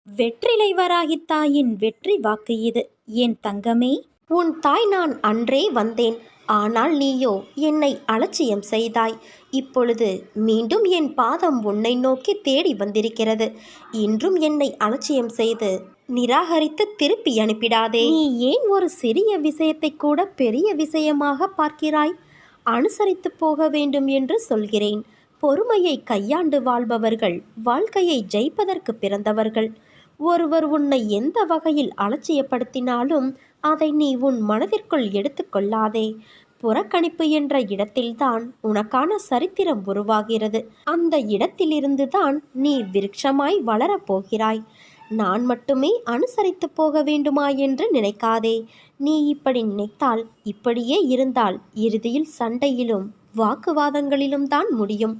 வெற்றிலை வராகி தாயின் வெற்றி வாக்கு இது. என் தங்கமே, உன் தாய் நான் அன்றே வந்தேன். ஆனால் நீயோ என்னை அலட்சியம் செய்தாய். இப்பொழுது மீண்டும் என் பாதம் உன்னை நோக்கி தேடி வந்திருக்கிறது. இன்றும் என்னை அலட்சியம் செய்து நிராகரித்து திருப்பி அனுப்பிடாதே. நீ ஏன் ஒரு சிறிய விஷயத்தை கூட பெரிய விஷயமாக பார்க்கிறாய்? அனுசரித்து போக வேண்டும் என்று சொல்கிறேன். பொறுமையை கையாண்டு வாழ்பவர்கள் வாழ்க்கையை ஜெயிப்பதற்கு பிறந்தவர்கள். ஒருவர் உன்னை எந்த வகையில் அலட்சியப்படுத்தினாலும் அதை நீ உன் மனதிற்குள் எடுத்துக்கொள்ளாதே. புறக்கணிப்பு என்ற இடத்தில்தான் உனக்கான சரித்திரம் உருவாகிறது. அந்த இடத்திலிருந்துதான் நீ விருட்சமாய் வளரப்போகிறாய். நான் மட்டுமே அனுசரித்து போக வேண்டுமா என்று நினைக்காதே. நீ இப்படி நினைத்தால், இப்படியே இருந்தால் இறுதியில் சண்டையிலும் வாக்குவாதங்களிலும் தான் முடியும்.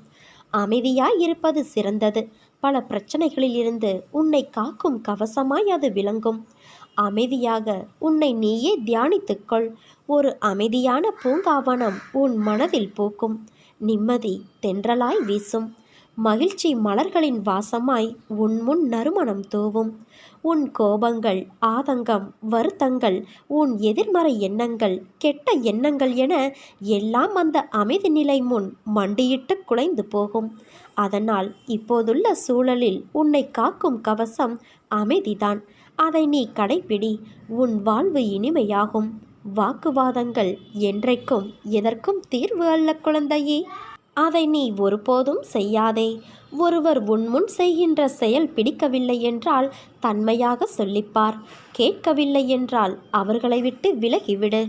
அமைதியாய் இருப்பது சிறந்தது. பல பிரச்சனைகளிலிருந்து உன்னை காக்கும் கவசமாய் அது விளங்கும். அமைதியாக உன்னை நீயே தியானித்துக்கொள். ஒரு அமைதியான பூங்காவனம் உன் மனதில் பூக்கும். நிம்மதி தென்றலாய் வீசும். மகிழ்ச்சி மலர்களின் வாசமாய் உன் முன் நறுமணம் தூவும். உன் கோபங்கள், ஆதங்கம், வருத்தங்கள், உன் எதிர்மறை எண்ணங்கள், கெட்ட எண்ணங்கள் என எல்லாம் அந்த அமைதி நிலை முன் மண்டியிட்டு குலைந்து போகும். அதனால் இப்போதுள்ள சூழலில் உன்னை காக்கும் கவசம் அமைதிதான். அதை நீ கடைப்பிடி. உன் வாழ்வு இனிமையாகும். வாக்குவாதங்கள் என்றைக்கும் எதற்கும் தீர்வு அல்ல குழந்தையே. அதை நீ ஒருபோதும் செய்யாதே. ஒருவர் உன்முன் செய்கின்ற செயல் பிடிக்கவில்லை என்றால் தன்மையாக சொல்லிப்பார். கேட்கவில்லை என்றால் அவர்களை விட்டு விலகிவிடு.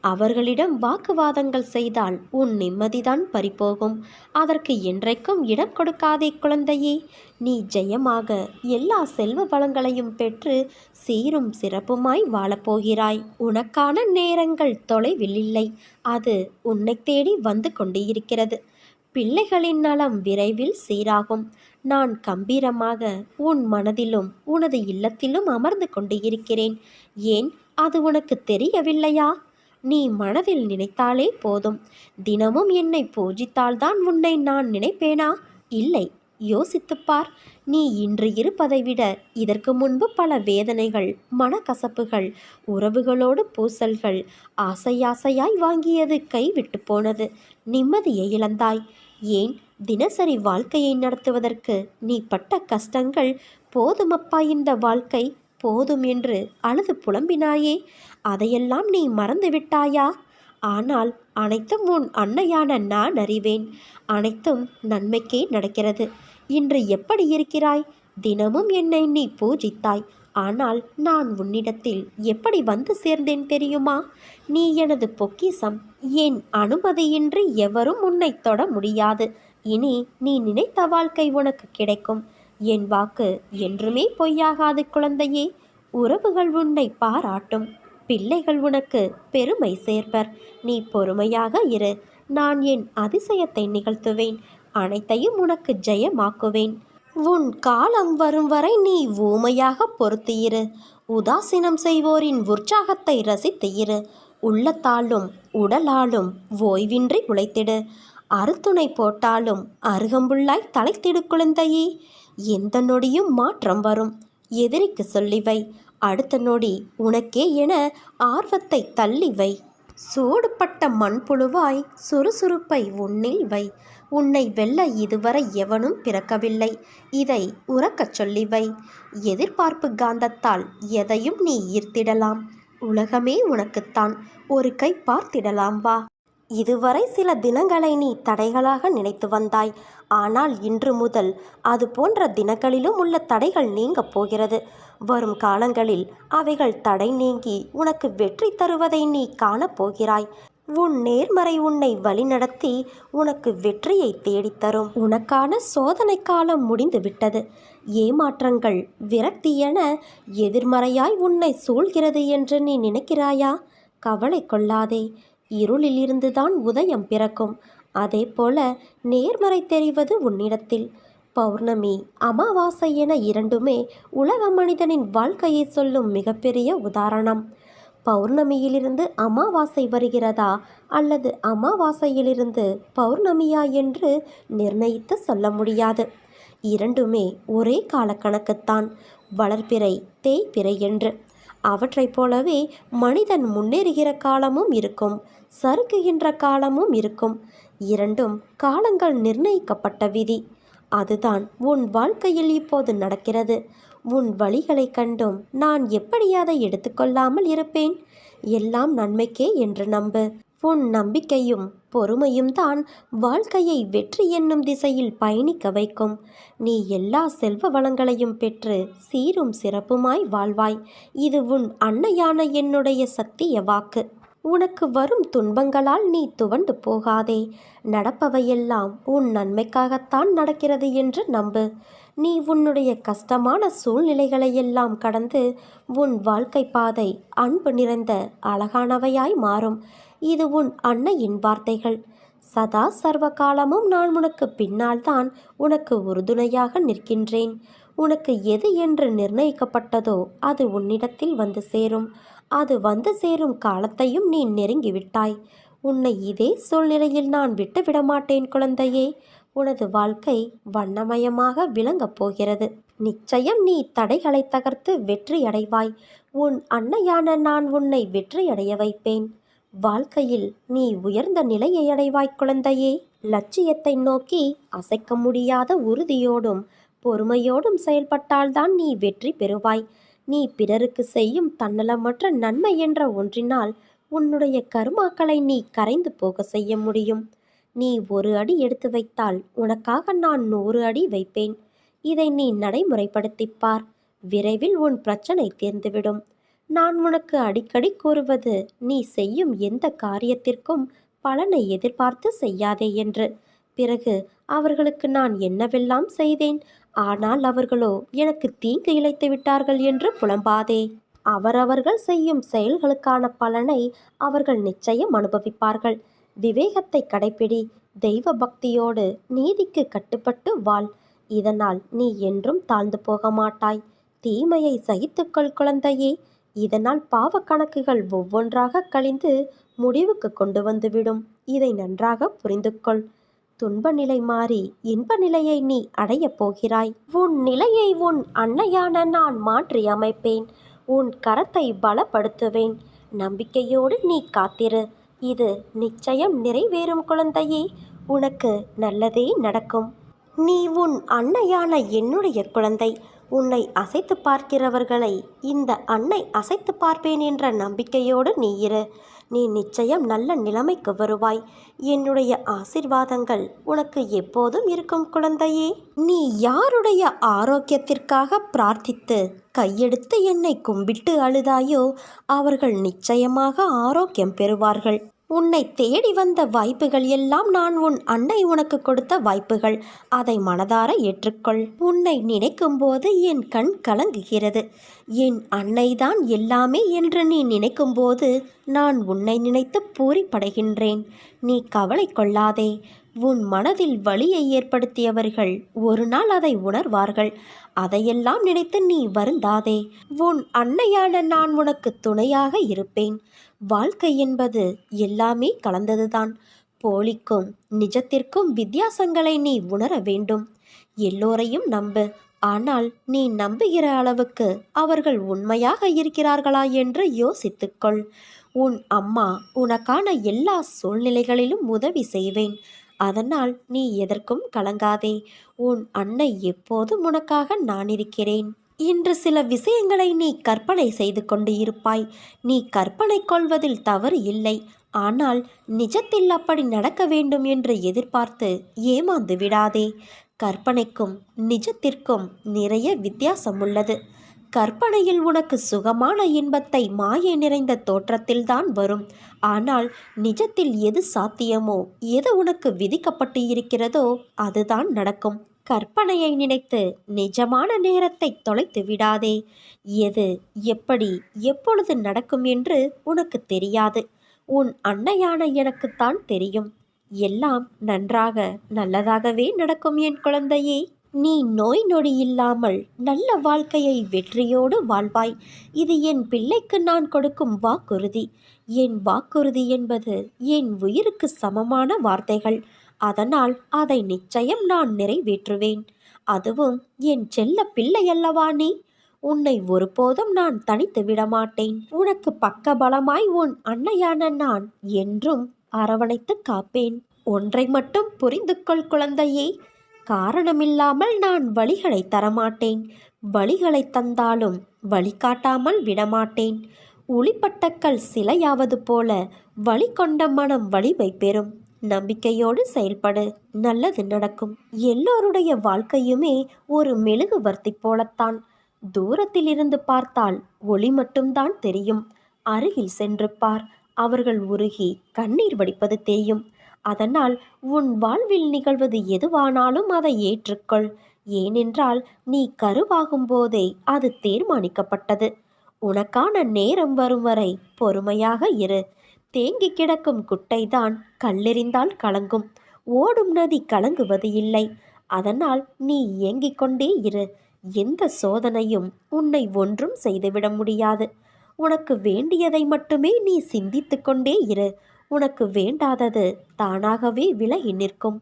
அவர்களிடம் வாக்குவாதங்கள் செய்தால் உன் நிம்மதிதான் பறிபோகும். அதற்கு என்றைக்கும் இடம் கொடுக்காதே குழந்தையே. நீ ஜெயமாக எல்லா செல்வ வளங்களையும் பெற்று சீரும் சிறப்புமாய் வாழப்போகிறாய். உனக்கான நேரங்கள் தொலைவில் இல்லை. அது உன்னை தேடி வந்து கொண்டிருக்கிறது. பிள்ளைகளின் நலம் விரைவில் சீராகும். நான் கம்பீரமாக உன் மனதிலும் உனது இல்லத்திலும் அமர்ந்து கொண்டு இருக்கிறேன். ஏன், அது உனக்கு தெரியவில்லையா? நீ மனதில் நினைத்தாலே போதும். தினமும் என்னை பூஜித்தால்தான் உன்னை நான் நினைப்பேனா? இல்லை, யோசித்துப்பார். நீ இன்று இருப்பதை விட இதற்கு முன்பு பல வேதனைகள், மனக்கசப்புகள், உறவுகளோடு பூசல்கள், ஆசையாசையாய் வாங்கியது கைவிட்டு போனது. நிம்மதியை இழந்தாய். ஏன், தினசரி வாழ்க்கையை நடத்துவதற்கு நீ பட்ட கஷ்டங்கள் போதுமப்பா, இந்த வாழ்க்கை போதும் என்று அழுது புலம்பினாயே, அதையெல்லாம் நீ மறந்து விட்டாயா? ஆனால் அனைத்தும் உன் அன்னையான நான் அறிவேன். அனைத்தும் நன்மைக்கே நடக்கிறது. இன்று எப்படி இருக்கிறாய்? தினமும் என்னை நீ பூஜித்தாய். ஆனால் நான் உன்னிடத்தில் எப்படி வந்து சேர்ந்தேன் தெரியுமா? நீ எனது பொக்கிஷம். என் அனுமதியின்றி எவரும் உன்னை தொட முடியாது. இனி நீ நினைத்த வாழ்க்கை உனக்கு கிடைக்கும். என் வாக்கு என்றுமே பொய்யாகாது குழந்தையே. உறவுகள் உன்னை பாராட்டும். பிள்ளைகள் உனக்கு பெருமை சேர்ப்பர். நீ பொறுமையாக இரு. நான் என் அதிசயத்தை நிகழ்த்துவேன். அனைத்தையும் உனக்கு ஜெயமாக்குவேன். உன் காலம் வரும் வரை நீ ஊமையாக பொறுத்து இரு. உதாசீனம் செய்வோரின் உற்சாகத்தை ரசித்து இரு. உள்ளத்தாலும் உடலாலும் ஓய்வின்றி உழைத்திடு. அறுத்துணை போட்டாலும் அருகம்புல்லாய் தலைத்திடு குழந்தையே. எந்த நொடியும் மாற்றம் வரும். எதிரிக்கு சொல்லிவை. அடுத்த நொடி உனக்கே என ஆர்வத்தை தள்ளிவை. சூடுபட்ட மண்புழுவாய் சுறுசுறுப்பை உன்னில் வை. உன்னை வெல்ல இதுவரை எவனும் பிறக்கவில்லை. இதை உறக்கச் சொல்லிவை. எதிர்பார்ப்பு காந்தத்தால் எதையும் நீ ஈர்த்திடலாம். உலகமே உனக்குத்தான். ஒரு கை பார்த்திடலாம் வா. இதுவரை சில தினங்களை நீ தடைகளாக நினைத்து வந்தாய். ஆனால் இன்று முதல் அது போன்ற தினங்களிலும் உள்ள தடைகள் நீங்கப் போகிறது. வரும் காலங்களில் அவைகள் தடை நீங்கி உனக்கு வெற்றி தருவதை நீ காணப்போகிறாய். உன் நேர்மறை உன்னை வழிநடத்தி உனக்கு வெற்றியை தேடித்தரும். உனக்கான சோதனை காலம் முடிந்துவிட்டது. ஏமாற்றங்கள், விரக்தி என எதிர்மறையாய் உன்னை சூழ்கிறது என்று நீ நினைக்கிறாயா? கவலை கொள்ளாதே. இருளில் இருந்துதான் உதயம் பிறக்கும். அதே போல நேர்மறை தெரிவது உன்னிடத்தில். பௌர்ணமி, அமாவாசை என இரண்டுமே உலக மனிதனின் வாழ்க்கையை சொல்லும் மிகப்பெரிய உதாரணம். பௌர்ணமியிலிருந்து அமாவாசை வருகிறதா அல்லது அமாவாசையிலிருந்து பௌர்ணமியா என்று நிர்ணயித்து சொல்ல முடியாது. இரண்டுமே ஒரே காலக்கணக்குத்தான். வளர்பிறை தேய்பிறை என்று. அவற்றைப் போலவே மனிதன் முன்னேறுகிற காலமும் இருக்கும், சறுக்குகின்ற காலமும் இருக்கும். இரண்டும் காலங்கள் நிர்ணயிக்கப்பட்ட விதி. அதுதான் உன் வாழ்க்கையில் இப்போது நடக்கிறது. உன் வழிகளைக் கண்டும் நான் எப்படி அதை எடுத்துக்கொள்ளாமல் இருப்பேன்? எல்லாம் நன்மைக்கே என்று நம்பு. உன் நம்பிக்கையும் பொறுமையும் தான் வாழ்க்கையை வெற்றி என்னும் திசையில் பயணிக்க வைக்கும். நீ எல்லா செல்வ வளங்களையும் பெற்று சீரும் சிறப்புமாய் வாழ்வாய். இது உன் அன்னையான என்னுடைய சத்திய வாக்கு. உனக்கு வரும் துன்பங்களால் நீ துவண்டு போகாதே. நடப்பவையெல்லாம் உன் நன்மைக்காகத்தான் நடக்கிறது என்று நம்பு. நீ உன்னுடைய கஷ்டமான சூழ்நிலைகளையெல்லாம் கடந்து உன் வாழ்க்கை பாதை அன்பு நிறைந்த அழகானவையாய் மாறும். இது உன் அன்னையின் வார்த்தைகள். சதா சர்வ காலமும் நான் உனக்கு பின்னால்தான் உனக்கு உறுதுணையாக நிற்கின்றேன். உனக்கு எது என்று நிர்ணயிக்கப்பட்டதோ அது உன்னிடத்தில் வந்து சேரும். அது வந்து சேரும் காலத்தையும் நீ நெருங்கிவிட்டாய். உன்னை இதே சூழ்நிலையில் நான் விட்டுவிட மாட்டேன் குழந்தையே. உனது வாழ்க்கை வண்ணமயமாக விளங்கப் போகிறது. நிச்சயம் நீ தடைகளை தகர்த்து வெற்றி அடைவாய். உன் அன்னையான நான் உன்னை வெற்றியடைய வைப்பேன். வாழ்க்கையில் நீ உயர்ந்த நிலையை அடைவாய் குழந்தையே. லட்சியத்தை நோக்கி அசைக்க முடியாத உறுதியோடும் பொறுமையோடும் செயல்பட்டால்தான் நீ வெற்றி பெறுவாய். நீ பிறருக்கு செய்யும் தன்னலமற்ற நன்மை என்ற ஒன்றினால் உன்னுடைய கர்மாக்களை நீ கரைந்து போக செய்ய முடியும். நீ ஒரு அடி எடுத்து வைத்தால் உனக்காக நான் 100 அடி வைப்பேன். இதை நீ நடைமுறைப்படுத்திப்பார். விரைவில் உன் பிரச்சனை தீர்ந்துவிடும். நான் உனக்கு அடிக்கடி கூறுவது, நீ செய்யும் எந்த காரியத்திற்கும் பலனை எதிர்பார்த்து செய்யாதே என்று. பிறகு அவர்களுக்கு நான் என்னவெல்லாம் செய்தேன், ஆனால் அவர்களோ எனக்கு தீங்கு இழைத்து விட்டார்கள் என்று புலம்பாதே. அவரவர்கள் செய்யும் செயல்களுக்கான பலனை அவர்கள் நிச்சயம் அனுபவிப்பார்கள். விவேகத்தை கடைப்பிடி. தெய்வ பக்தியோடு நீதிக்கு கட்டுப்பட்டு வாழ். இதனால் நீ என்றும் தாழ்ந்து போக மாட்டாய். தீமையை சகித்துக்கொள் குழந்தையே. இதனால் பாவ கணக்குகள் ஒவ்வொன்றாக கழிந்து முடிவுக்கு கொண்டு வந்துவிடும். இதை நன்றாக புரிந்துகொள். துன்ப நிலை மாறி இன்ப நிலையை நீ அடையப் போகிறாய். உன் நிலையை உன் அன்னையான நான் மாற்றி அமைப்பேன். உன் கரத்தை பலப்படுத்துவேன். நம்பிக்கையோடு நீ காத்திரு. இது நிச்சயம் நிறைவேறும் குழந்தையே. உனக்கு நல்லதே நடக்கும். நீ உன் அன்னையான என்னுடைய குழந்தை. உன்னை அசைத்து பார்க்கிறவர்களை இந்த அன்னை அசைத்து பார்ப்பேன் என்ற நம்பிக்கையோடு நீ இரு. நீ நிச்சயம் நல்ல நிலைமைக்கு வருவாய். என்னுடைய ஆசீர்வாதங்கள் உனக்கு எப்போதும் இருக்கும் குழந்தையே. நீ யாருடைய ஆரோக்கியத்திற்காக பிரார்த்தித்து கையெடுத்து என்னை கும்பிட்டு அழுதாயோ அவர்கள் நிச்சயமாக ஆரோக்கியம் பெறுவார்கள். உன்னை தேடி வந்த வாய்ப்புகள் எல்லாம் நான் உன் அன்னை உனக்கு கொடுத்த வாய்ப்புகள். அதை மனதார ஏற்றுக்கொள். உன்னை நினைக்கும் போது என் கண் கலங்குகிறது. என் அன்னைதான் எல்லாமே என்று நீ நினைக்கும் போது நான் உன்னை நினைத்து பூரிப்படைகின்றேன். நீ கவலை கொள்ளாதே. உன் மனதில் வலியை ஏற்படுத்தியவர்கள் ஒரு நாள் அதை உணர்வார்கள். அதையெல்லாம் நினைத்து நீ வருந்தாதே. உன் அன்னையான நான் உனக்கு துணையாக இருப்பேன். வாழ்க்கை என்பது எல்லாமே கலந்ததுதான். போலிக்கும் நிஜத்திற்கும் வித்தியாசங்களை நீ உணர வேண்டும். எல்லோரையும் நம்பு. ஆனால் நீ நம்புகிற அளவுக்கு அவர்கள் உண்மையாக இருக்கிறார்களா என்று யோசித்துக்கொள். உன் அம்மா உனக்கான எல்லா சூழ்நிலைகளிலும் உதவி செய்வேன். அதனால் நீ எதற்கும் கலங்காதே. உன் அன்னை எப்போதும் உனக்காக நான் இருக்கிறேன். இன்று சில விஷயங்களை நீ கற்பனை செய்து கொண்டு இருப்பாய். நீ கற்பனை கொள்வதில் தவறு இல்லை. ஆனால் நிஜத்தில் அப்படி நடக்க வேண்டும் என்று எதிர்பார்த்து ஏமாந்து விடாதே. கற்பனைக்கும் நிஜத்திற்கும் நிறைய வித்தியாசம் உள்ளது. கற்பனையில் உனக்கு சுகமான இன்பத்தை மாயை நிறைந்த தோற்றத்தில்தான் வரும். ஆனால் நிஜத்தில் எது சாத்தியமோ, எது உனக்கு விதிக்கப்பட்டு இருக்கிறதோ அதுதான் நடக்கும். கற்பனையை நினைத்து நிஜமான நேரத்தை தொலைத்து விடாதே. எது எப்படி எப்பொழுது நடக்கும் என்று உனக்கு தெரியாது. உன் அன்னையான எனக்குத்தான் தெரியும். எல்லாம் நன்றாக நல்லதாகவே நடக்கும் என் குழந்தையே. நீ நோய் நொடி இல்லாமல் நல்ல வாழ்க்கையை வெற்றியோடு வாழ்வாய். இது என் பிள்ளைக்கு நான் கொடுக்கும் வாக்குறுதி. என் வாக்குறுதி என்பது என் உயிருக்கு சமமான வார்த்தைகள். அதனால் அதை நிச்சயம் நான் நிறைவேற்றுவேன். அதுவும் என் செல்ல பிள்ளை அல்லவா நீ? உன்னை ஒருபோதும் நான் தனித்து விடமாட்டேன். உனக்கு பக்கபலமாய் உன் அன்னையான நான் என்றும் அரவணைத்து காப்பேன். ஒன்றை மட்டும் புரிந்து கொள் குழந்தையே, காரணமில்லாமல் நான் வழிகளை தரமாட்டேன். வழிகளை தந்தாலும் வழிகாட்டாமல் விடமாட்டேன். உளிப்பட்ட கல் சிலையாவது போல வழி கொண்ட மனம் வலிமை பெறும். நம்பிக்கையோடு செயல்படு, நல்லது நடக்கும். எல்லோருடைய வாழ்க்கையுமே ஒரு மெழுகுவர்த்தி போலத்தான். தூரத்தில் இருந்து பார்த்தால் ஒளி மட்டும்தான் தெரியும். அருகில் சென்று பார், அவர்கள் உருகி கண்ணீர் வடிப்பது தெரியும். அதனால் உன் வாழ்வில் நிகழ்வது எதுவானாலும் அதை ஏற்றுக்கொள். ஏனென்றால் நீ கருவாகும் போதே அது தீர்மானிக்கப்பட்டது. உனக்கான நேரம் வரும் வரை பொறுமையாக இரு. தேங்கி கிடக்கும் குட்டைதான் கல்லெறிந்தால் கலங்கும். ஓடும் நதி கலங்குவது இல்லை. அதனால் நீ ஏங்கிக் கொண்டே இரு. எந்த சோதனையும் உன்னை ஒன்றும் செய்துவிட முடியாது. உனக்கு வேண்டியதை மட்டுமே நீ சிந்தித்து கொண்டே இரு. உனக்கு வேண்டாதது தானாகவே விலகி நிற்கும்.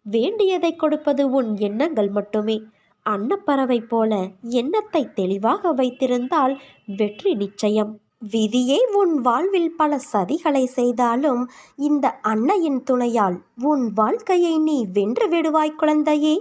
வேண்டியதை கொடுப்பது உன் எண்ணங்கள் மட்டுமே. அன்னப்பறவை போல எண்ணத்தை தெளிவாக வைத்திருந்தால் வெற்றி நிச்சயம். விதியே உன் வாழ்வில் பல சதிகளை செய்தாலும் இந்த அன்னையின் துணையால் உன் வாழ்க்கையை நீ வென்று விடுவாய் குழந்தையே.